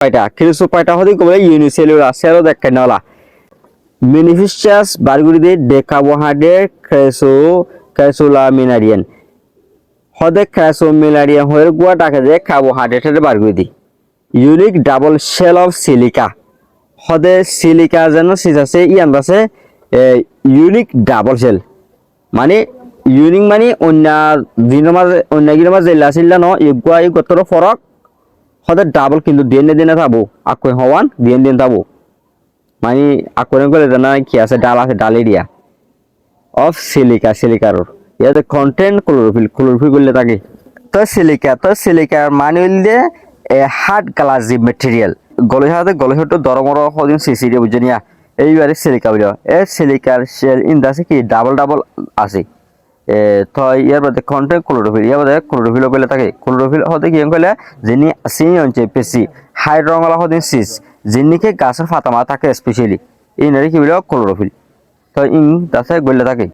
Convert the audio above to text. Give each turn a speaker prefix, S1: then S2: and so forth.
S1: ক্রিসোপাইটা হতে কবে ইউনিসেলুলার সেলও দেখেন নালা বেনিফিশিয়াস বারগুড়িতে ডেকাবোহাইড্রেট ক্রেসোলামিনারিয়ান হদে ক্রেসোমিনারিয়ান হয়ে গুয়া ডাকে যে কার্বোহাইড্রেটের বারগুড়ি unique double shell of silica হদে সিলিকা যেন সিজাসে ইয়ান আছে ইউনিক ডাবল শেল মানে ইউনিক মানে অন্য দিনের মাঝে অন্য গিনের মাঝে লাসিল্লা ন ইগুয়া ই গতর ফরক হদে ডাবল কিন্তু দিনে থাকবো আকই হওয়ান দিন থাকবো মানে আকরে গলে জানা কি আছে ডাল আছে ডাল এরিয়া অফ সিলিকার ইয়াতে কন্টেন্ট ক্লোরোফিল করলে থাকে তো সিলিকার মানে হইলে হার্ড গ্লাসি মেটেরিয়াল গলে দরমর হদিন সিসি দিয়ে বুঝে নিয়া এইবারে সিলিকা বুঝ সিলিকার শেল ইন্দাসে কি ডাবল আছে তো ইয়ার বাদে কন্টেন্ট ক্লোরোফিল ইয়ার বাদে ক্লোরোফিল কইলে থাকে ক্লোরোফিল হতে কি কইলে যিনি সিনি হচ্ছে পেশি হাই রঙলা হদিন সিস যিনিকে গাছের ফাতামা থাকে স্পেশালি এই নারী কি বলে ক্লোরোফিল তো ইং দাসে গলে থাকে